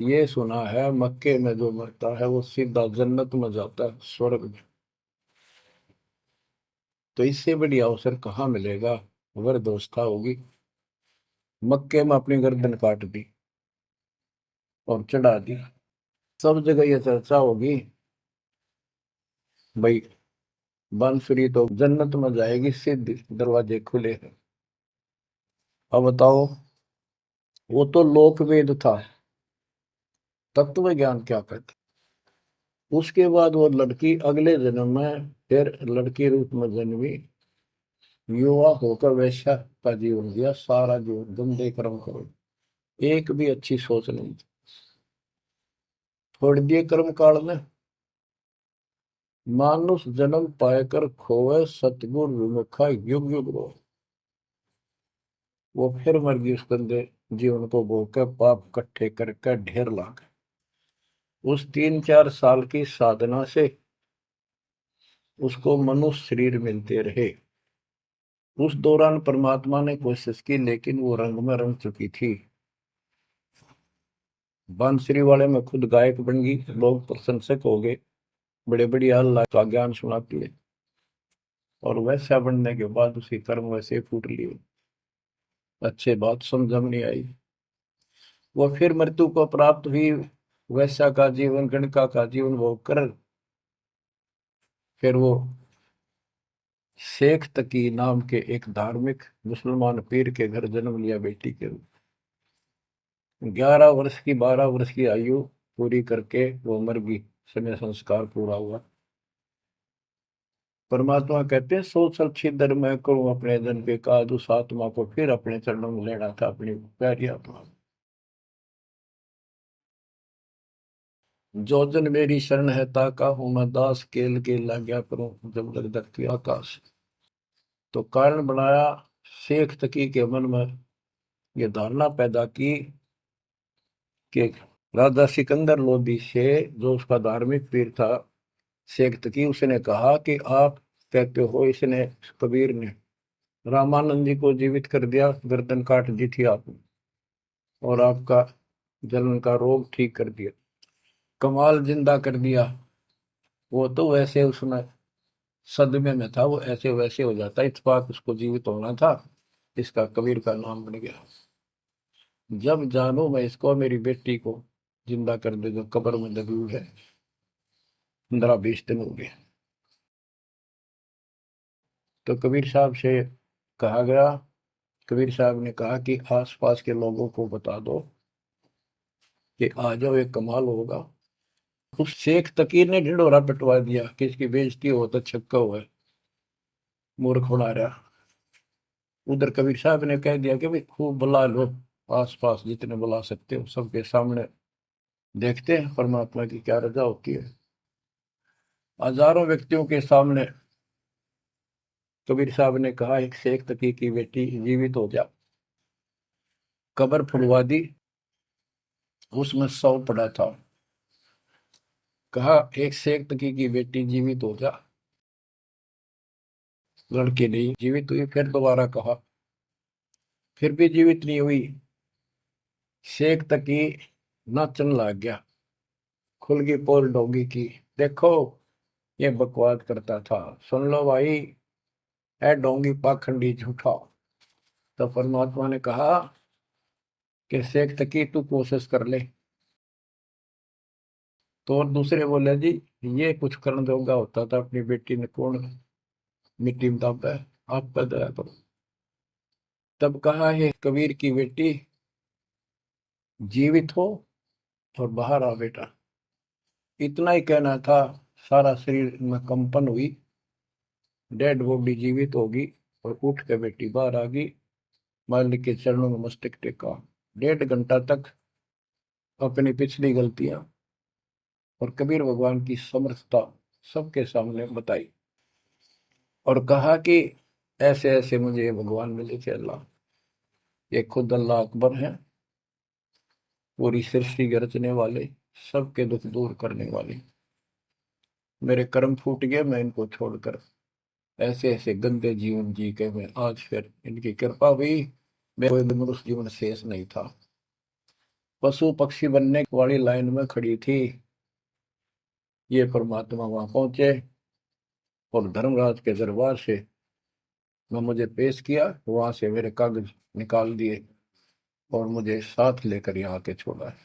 ये सुना है मक्के में जो मरता है वो सीधा जन्नत में जाता है, स्वर्ग में। तो इससे बड़ी अवसर कहाँ मिलेगा, अगर दोस्ता होगी। मक्के में अपनी गर्दन काट दी और चढ़ा दी, सब जगह ये चर्चा होगी, भाई बांसुरी तो जन्नत में जाएगी, सिद्ध दरवाजे खुले हैं। अब बताओ, वो तो लोक वेद था, तत्व ज्ञान क्या कहते। उसके बाद वो लड़की अगले जन्म में फिर लड़की रूप में जन्मी, युवा होकर वैश्या का जीवन दिया, सारा जीवन गंदे कर्म करो, एक भी अच्छी सोच नहीं थी। छोड़ दिए कर्म काल में, मानुष जन्म पाकर खोए, सतगुर विमुखा युग युग रो। वो फिर मर गई उस गंदे जीवन को भोग, पाप इकट्ठे करके ढेर लाग। उस 3-4 साल की साधना से उसको मनुष्य शरीर मिलते रहे। उस दौरान परमात्मा ने कोशिश की, लेकिन वो रंग में रंग चुकी थी। बांसुरी वाले में खुद गायक बन गई, लोग प्रशंसक हो गए, बड़े बड़ी अल्लाह का ज्ञान सुनाती है। और वैसा बनने के बाद उसी कर्म वैसे फूट लिए, अच्छे बात समझ में नहीं आई। वो फिर मृत्यु को प्राप्त हुई, वैसा का जीवन, गणका का जीवन भोग कर फिर वो शेख तकी नाम के एक धार्मिक मुसलमान पीर के घर जन्म लिया बेटी के रूप। 11 वर्ष की, 12 वर्ष की आयु पूरी करके वो मर गई, समय संस्कार पूरा हुआ। परमात्मा कहते हैं, सो चल छिदर मैं करूं अपने जन के काज, उस आत्मा को फिर अपने चरणों में लेना था, अपनी प्यारी आत्मा। जो जन मेरी शरण है ताका हूं मैं दास, केल के लाग्या करूं जब लग धरती आकाश। तो कारण बनाया, शेख तकी के मन में ये धारणा पैदा की कि राजा सिकंदर लोदी से, जो उसका धार्मिक पीर था शेख तकी, उसने कहा कि आप कहते हो इसने, कबीर ने रामानंद जी को जीवित कर दिया, गर्दन काट दी थी आपने, और आपका जलन का रोग ठीक कर दिया, कमाल जिंदा कर दिया। वो तो वैसे उसमें सदमे में था, वो ऐसे वैसे हो जाता, इत्तेफाक उसको जीवित होना था, इसका कबीर का नाम बन गया। जब जानू मैं इसको, मेरी बेटी को जिंदा कर दे जो कब्र में दबी हुई है, 15-20 दिन हो गए। तो कबीर साहब से कहा गया, कबीर साहब ने कहा कि आसपास के लोगों को बता दो कि आ जाओ, एक कमाल होगा। उस शेख तकीर ने ढिंढोरा पिटवा दिया कि इसकी बेइज्जती हो तो छक्का हुआ है, मूर्ख बना रहा। उधर कबीर साहब ने कह दिया कि भाई खूब बुला लो, आस पास जितने बुला सकते हो, सबके सामने देखते हैं परमात्मा की क्या रजा होती है। हजारों व्यक्तियों के सामने कबीर साहब ने कहा, एक शेख तकी की बेटी जीवित हो जा। कब्र फुलवा दी, उसमें 100 पड़ा था। कहा एक शेख तकी की बेटी जीवित हो जा, लड़की नहीं जीवित हुई। फिर दोबारा कहा, फिर भी जीवित नहीं हुई। शेख तकी नाचन लग गया, खुल गई पोल डोंगी की। देखो ये बकवास करता था, सुन लो भाई, है डोंगी पाखंडी झूठा। तो परमात्मा ने कहा कि शेख तकी तू कोशिश कर ले। तो और दूसरे बोले, जी ये कुछ करने जोगा होता था, अपनी बेटी ने कौन मिट्टी में दाबा है, आप पर दया करो। तब कहा है कबीर की बेटी, जीवित हो और बाहर आ बेटा। इतना ही कहना था। सारा शरीर में कंपन हुई, डेड बॉडी जीवित होगी और उठ के बेटी बाहर आ गई। मालिक के चरणों में मस्तक टेका। 1.5 घंटा तक अपनी पिछली गलतियां और कबीर भगवान की समर्थता सबके सामने बताई और कहा कि ऐसे ऐसे मुझे ये भगवान मिले थे अल्लाह। ये खुद अल्लाह अकबर हैं, पूरी सृष्टि के रचने वाले, सबके दुख दूर करने वाले। मेरे कर्म फूट गए, मैं इनको छोड़कर ऐसे ऐसे गंदे जीवन जी के मैं आज फिर इनकी कृपा हुई, मैं कोई मनुष्य जीवन शेष नहीं था। पशु पक्षी बनने वाली लाइन में खड़ी थी। ये परमात्मा वहां पहुंचे और धर्मराज के दरबार से मैं मुझे पेश किया, वहां से मेरे कागज निकाल दिए और मुझे साथ लेकर यहाँ के छोड़ा है।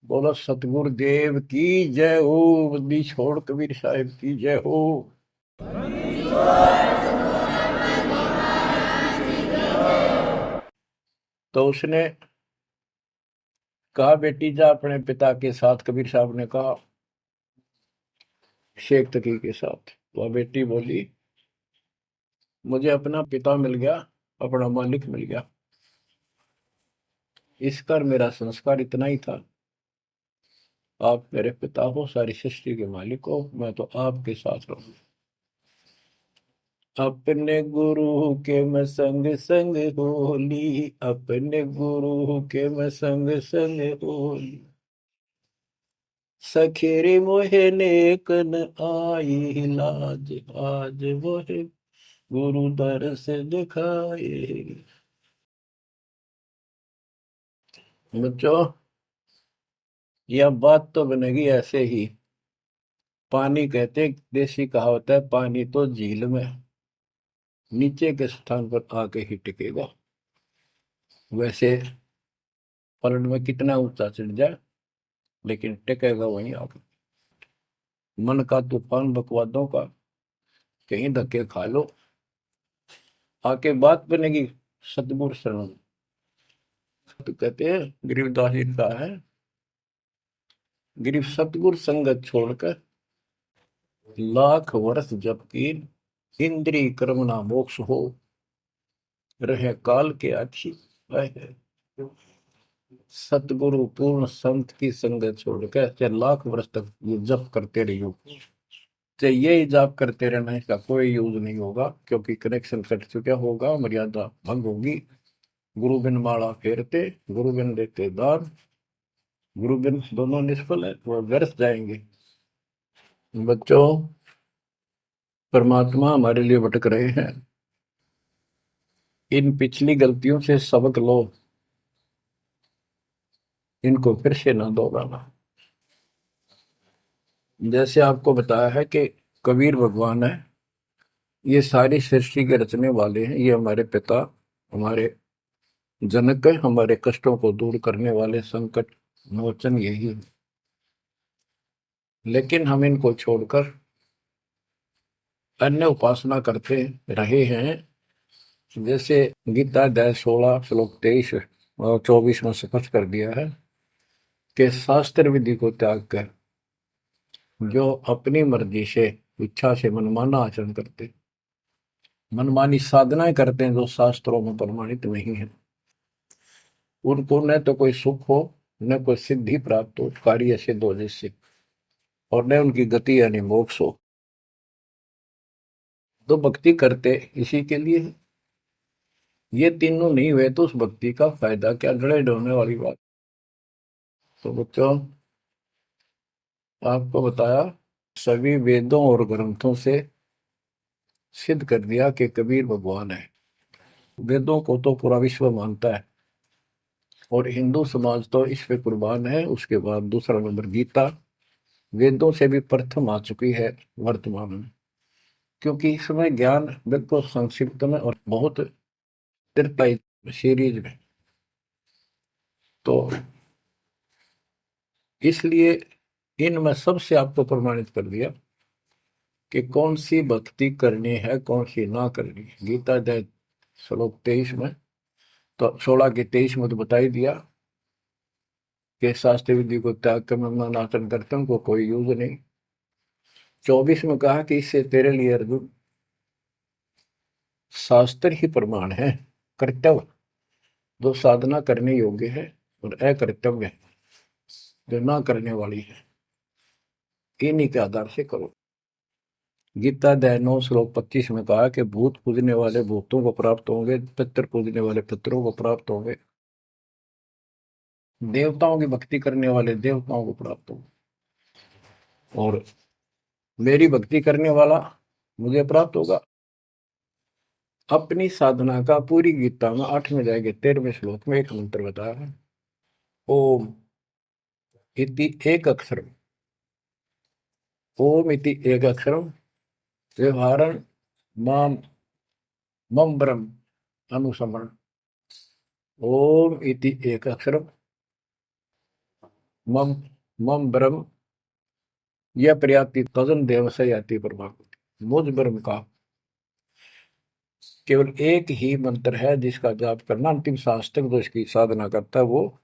बोलो सतगुरु देव की जय हो, बंदी छोड़ कबीर साहिब की जय हो। तो उसने कहा बेटी जा अपने पिता के साथ। कबीर साहब ने कहा शेख तकी के साथ। वह बेटी बोली मुझे अपना पिता मिल गया, अपना मालिक मिल गया। इस कर मेरा संस्कार इतना ही था। आप मेरे पिता हो, सारी सृष्टि के मालिक हो, मैं तो आपके साथ रहूं। अपने गुरु के मैं संग संग होली, अपने गुरु के मैं संग संग होली। सखेरे मोहे नेकन आई लाज, आज मोहे गुरु दर से दिखाए। बच्चों यह बात तो बनेगी ऐसे ही। पानी कहते, देसी कहावत है, पानी तो झील में नीचे के स्थान पर आके ही टिकेगा। वैसे पलट में कितना ऊंचा चढ़ जाए लेकिन टिकेगा वहीं आके। मन का तूफान बकवादों का, कहीं धक्के खा लो, आके बात बनेगी सतगुरु शरण। तो कहते हैं गरीबदास जी का है, गिरिव सतगुरु संगत छोड़कर लाख वर्ष जब की, इंद्रिय कर्म ना मोक्ष हो, रहे काल के आखी। सतगुरु पूर्ण संत की संगत छोड़कर चाहे लाख वर्ष तक ये जप करते रहियो, चाहे ये जाप करते रहना, इसका कोई यूज नहीं होगा, क्योंकि कनेक्शन कट चुका होगा, मर्यादा भंग होगी। गुरु बिन माला फेरते, गुरु बिन देते दान, गुरु बिन दोनों निष्फल है, वो व्यर्थ जाएंगे। बच्चों परमात्मा हमारे लिए भटक रहे हैं, इन पिछली गलतियों से सबक लो, इनको फिर से ना दोहराना। जैसे आपको बताया है कि कबीर भगवान है, ये सारी सृष्टि के रचने वाले हैं, ये हमारे पिता, हमारे जनक है, हमारे कष्टों को दूर करने वाले संकट मोचन यही है। लेकिन हम इनको छोड़कर अन्य उपासना करते रहे हैं। जैसे गीता अध्याय 16 श्लोक 23 और 24 में स्पष्ट कर दिया है कि शास्त्र विधि को त्याग कर जो अपनी मर्जी से, इच्छा से मनमाना आचरण करते, मनमानी साधनाएं करते हैं जो शास्त्रों में प्रमाणित नहीं है, उनको न तो कोई सुख हो, न कोई सिद्धि प्राप्त हो, कार्य सिद्ध हो जिससे, और न उनकी गति यानी मोक्ष हो। तो भक्ति करते इसी के लिए है। ये तीनों नहीं हुए तो उस भक्ति का फायदा क्या, लड़ाई ढोने वाली बात। तो बच्चों आपको बताया, सभी वेदों और ग्रंथों से सिद्ध कर दिया कि कबीर भगवान है। वेदों को तो पूरा विश्व मानता है और हिंदू समाज तो इस पे कुर्बान है। उसके बाद दूसरा नंबर गीता, वेदों से भी प्रथम आ चुकी है वर्तमान में, क्योंकि इसमें ज्ञान बिल्कुल संक्षिप्त में और बहुत तीर्थाई सीरीज में। तो इसलिए इनमें सबसे आपको प्रमाणित कर दिया कि कौन सी भक्ति करनी है, कौन सी ना करनी है। गीता अध्याय श्लोक 23 में तो 16 के 23 में तो बता ही दिया कि शास्त्र विधि को त्याग कर मैं अनाचरण करते हैं, उनको कोई यूज नहीं। 24 में कहा कि इससे तेरे लिए अर्जुन शास्त्र ही प्रमाण है, कर्तव्य जो साधना करने योग्य है और अकर्तव्य जो ना करने वाली है, इन्हीं के आधार से करो। गीता अध्याय 9 श्लोक 25 में कहा कि भूत पूजने वाले भूतों को प्राप्त होंगे, पितर पूजने वाले पितरों को प्राप्त होंगे, देवताओं की भक्ति करने वाले देवताओं को प्राप्त होंगे, और मेरी भक्ति करने वाला मुझे प्राप्त होगा। अपनी साधना का पूरी गीता में 8वें अध्याय के 13वें श्लोक में एक मंत्र बताया है, ओम इति एक अक्षरम, ओम इति एक अक्षरम व्यवहारण माम मम ब्रह्म अनुसमरण। ओम इति एक अक्षरम मम मम ब्रह्म यह प्रयाति तजन देव से याति परमात्मा। मुझ ब्रह्म का केवल एक ही मंत्र है जिसका जाप करना अंतिम शास्त्र जो इसकी साधना करता है वो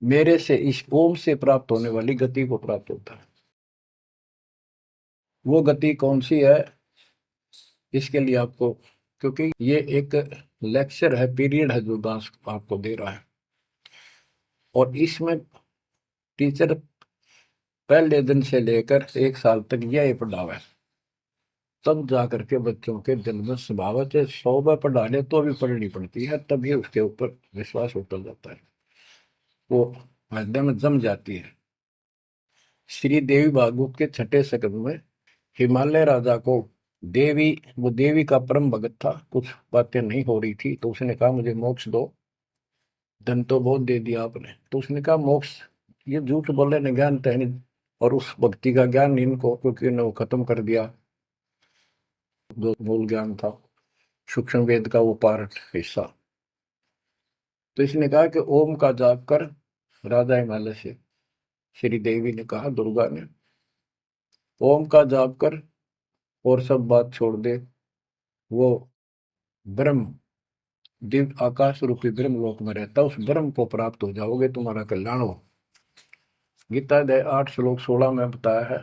मेरे से इस ओम से प्राप्त होने वाली गति को प्राप्त होता है। वो गति कौन सी है, इसके लिए आपको, क्योंकि ये एक लेक्चर है, पीरियड है जो दास आपको दे रहा है, और इसमें टीचर पहले दिन से लेकर 1 साल तक यह पढ़ावा है, तब जा करके बच्चों के दिल में स्वभावत है 100 बार पढ़ा ले तो भी पढ़नी पड़ती है, तभी उसके ऊपर विश्वास उतर जाता है, वो हृदय में जम जाती है। श्री देवी भागवत के 6ठे स्कंद में हिमालय राजा को वो देवी का परम भगत था, कुछ बातें नहीं हो रही थी, तो उसने कहा मुझे मोक्ष दो। धन तो बहुत दे दिया आपने, तो उसने कहा मोक्ष, ये झूठ बोले ने ज्ञान तो है नहीं, और उस भक्ति का ज्ञान इनको, क्योंकि उन्हें वो खत्म कर दिया जो मूल ज्ञान था, सूक्ष्म वेद का वो पार्ट हिस्सा। तो इसने कहा कि ओम का जाप कर। राजा हिमालय से श्री देवी ने कहा, दुर्गा ने, ओम का जाप कर और सब बात छोड़ दे, वो ब्रह्म दिव्य आकाश रूपी ब्रह्म लोक में रहता, उस ब्रह्म को प्राप्त हो जाओगे, तुम्हारा कल्याण हो। गीता अध्याय 8 श्लोक 16 में बताया है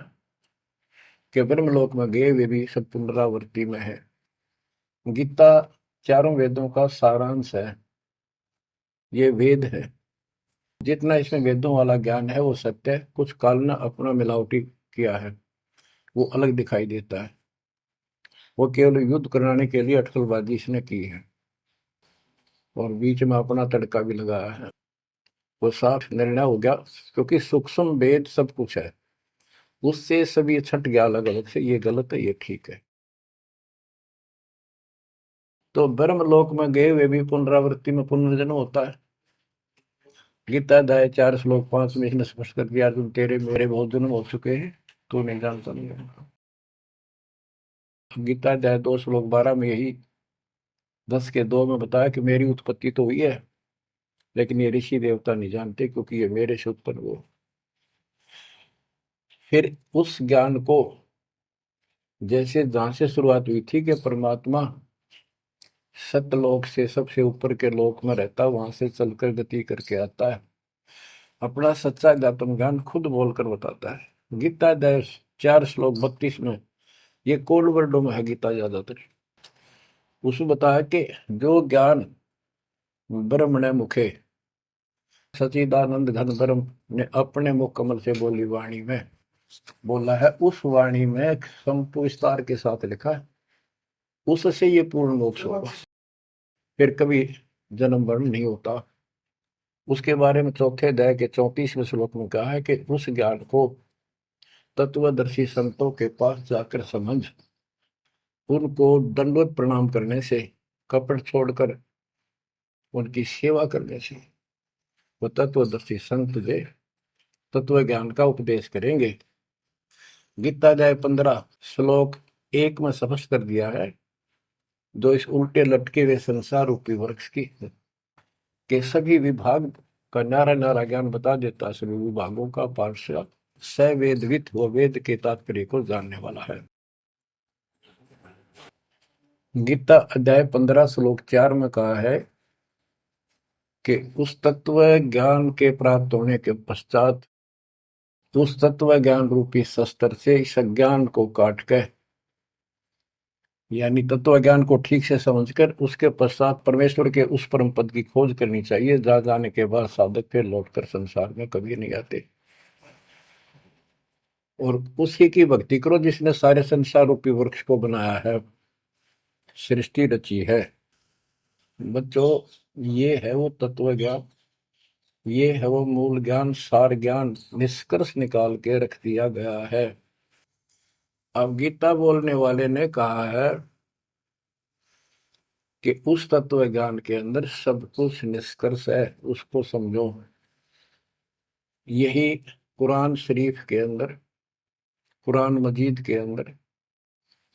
कि ब्रह्म लोक में गए वे भी सब पुनरावृत्ति में है। गीता चारों वेदों का सारांश है, ये वेद है, जितना इसमें वेदों वाला ज्ञान है वो सत्य है, कुछ काल ने अपना मिलावटी किया है, वो अलग दिखाई देता है, वो केवल युद्ध कराने के लिए अटकलबाजी इसने की है, और बीच में अपना तड़का भी लगाया है, वो साफ निर्णय हो गया, क्योंकि सूक्ष्म वेद सब कुछ है, उससे सभी छट गया अलग अलग से, ये गलत है ये ठीक है। तो ब्रह्म लोक में गए वे भी पुनरावृत्ति में पुनर्जन्म होता है। गीता अध्याय 4 श्लोक 5 में इसने स्पष्ट कर दिया, अर्जुन तेरे मेरे बहुत जन्म हो चुके हैं, तू नहीं जानता नहीं है। गीता अध्याय 2 श्लोक 12 में यही 10 के 2 में बताया कि मेरी उत्पत्ति तो हुई है, लेकिन ये ऋषि देवता नहीं जानते, क्योंकि ये मेरे से उत्पन्न हुए। फिर उस ज्ञान को, जैसे जहां से शुरुआत हुई थी कि परमात्मा सतलोक से सबसे ऊपर के लोक में रहता, वहां से चलकर गति करके आता है, अपना सच्चा ज्ञातम ज्ञान खुद बोलकर बताता है। गीता अध्याय 4 श्लोक 32 में, ये कोड वर्डों में है गीता ज्यादातर, उसमें बताया कि जो ज्ञान ब्रह्मणे मुखे सचिदानंद घन ब्रह्म ने अपने मुख कमल से बोली वाणी में बोला है, उस वाणी में विस्तार के साथ लिखा है, उससे ये पूर्ण मोक्ष होगा, फिर कभी जन्म मरण नहीं होता। उसके बारे में चौथे अध्याय के 34वें श्लोक में कहा है कि उस ज्ञान को तत्वदर्शी संतों के पास जाकर समझ, उनको दंडवत प्रणाम करने से, कपट छोड़कर उनकी सेवा करने से वो तत्वदर्शी संत जे तत्व ज्ञान का उपदेश करेंगे। गीता अध्याय 15 श्लोक 1 में स्पष्ट कर दिया है, जो इस उल्टे लटके हुए संसार रूपी वृक्ष की के सभी विभाग का नारा नारा ज्ञान बता देता, सभी विभागों का पार्षद सवेदवित व वेद के तात्पर्य को जानने वाला है। गीता अध्याय 15 श्लोक 4 में कहा है कि उस तत्व ज्ञान के प्राप्त होने के पश्चात उस तत्व ज्ञान रूपी शस्त्र से इस अज्ञान को काट कर, यानी तत्व ज्ञान को ठीक से समझकर उसके पश्चात परमेश्वर के उस परम पद की खोज करनी चाहिए, जहां जाने के बाद साधक फिर लौटकर संसार में कभी नहीं आते। और उसी की भक्ति करो जिसने सारे संसार रूपी वृक्ष को बनाया है, सृष्टि रची है। बच्चों, ये है वो तत्व ज्ञान, ये है वो मूल ज्ञान, सार ज्ञान निष्कर्ष निकाल के रख दिया गया है। अब गीता बोलने वाले ने कहा है कि उस तत्व ज्ञान के अंदर सब कुछ निष्कर्ष है, उसको समझो। यही कुरान शरीफ के अंदर, कुरान मजीद के अंदर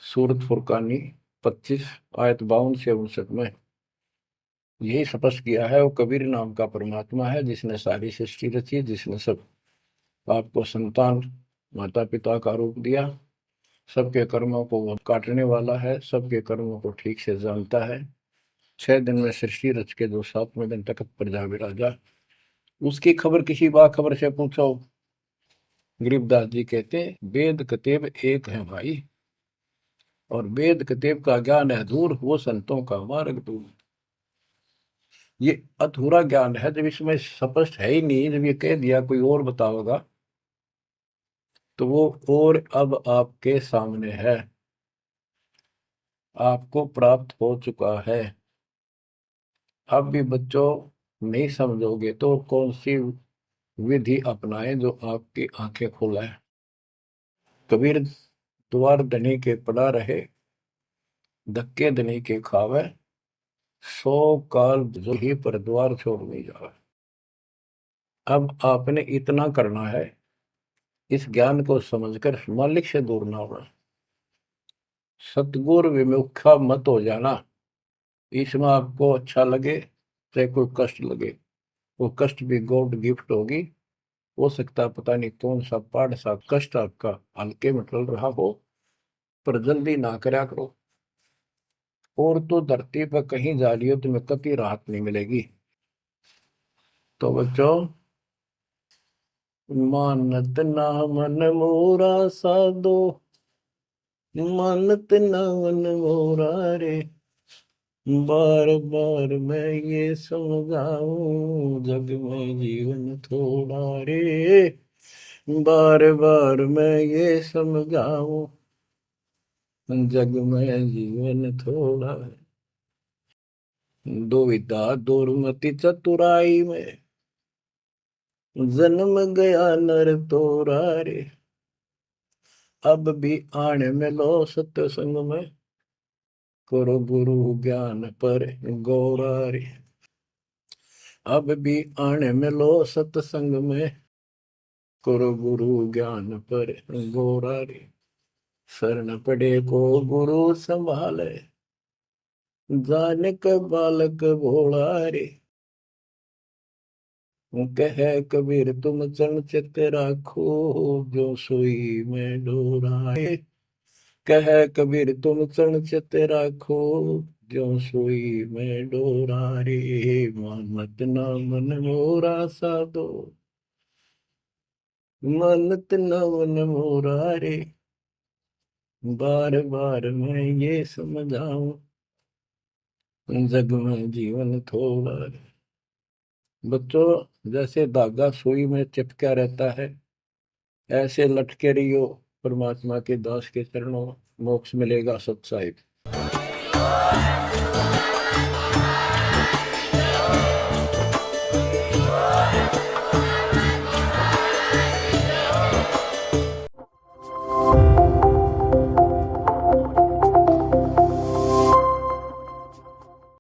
सूरत फुरकानी 25 आयत 52 से 59 में यही स्पष्ट किया है। वो कबीर नाम का परमात्मा है जिसने सारी सृष्टि रची, जिसने सब आपको संतान माता पिता का रूप दिया, सबके कर्मों को वो काटने वाला है, सबके कर्मों को ठीक से जानता है। 6 दिन में सृष्टि रच के जो 7वें दिन तक पर जा विराजा, उसकी खबर किसी बाखबर से पूछो। गरीबदास जी कहते वेद कतेब एक है भाई, और वेद कतेब का ज्ञान है दूर, वो संतों का मार्ग दूर। ये अधूरा ज्ञान है, जब इसमें स्पष्ट है ही नहीं, जब ये कह दिया कोई और बताओगा तो वो और अब आपके सामने है, आपको प्राप्त हो चुका है। अब भी बच्चों नहीं समझोगे तो कौन सी विधि अपनाएं जो आपकी आंखें खोले। कबीर द्वार धनी के पड़ा रहे, धक्के धनी के खावे, 100 काल जो ही पर द्वार छोड़ नहीं जावे। अब आपने इतना करना है, इस ज्ञान को समझकर मालिक से दूर ना होना, सतगुरु विमुखा मत हो जाना। इसमें आपको अच्छा लगे चाहे कोई कष्ट लगे, वो कष्ट भी गॉड गिफ्ट होगी। हो सकता है पता नहीं कौन सा पहाड़ सा कष्ट आपका हल्के में टल रहा हो, पर जल्दी ना करया करो। और तो धरती पर कहीं जा रही हो तुम्हें कभी राहत नहीं मिलेगी। तो बच्चों, मानत ना मन मोरा साधो, मानत ना मन मोरा रे, बार बार मैं ये समझाऊं जग में जीवन थोड़ा रे, बार बार मैं ये समझाऊं जग में जीवन थोड़ा है। दुविधा दुर्मति चतुराई में जन्म गया नर तोरा रे, अब भी आने में लो सत्संग में, करो गुरु ज्ञान पर गौरा रे। अब भी आने में लो सत्संग में, करो गुरु ज्ञान पर गौरा रे। शरण पड़े को गुरु संभाले, जाने का बालक भोला रे। कह कबीर तुम चरण चित राखो, जो सोई में डोराए। कह कबीर तुम चरण चित राखो, जो सोई में डोरा रे। मानत ना मन मोरा साधो, मानत ना मन मोरा रे, बार बार मैं ये समझाऊं जग में जीवन थोड़ा रे। बच्चों, जैसे धागा सुई में चिपका रहता है, ऐसे लटके रहियो परमात्मा के दास के चरणों, मोक्ष मिलेगा सत साहिब।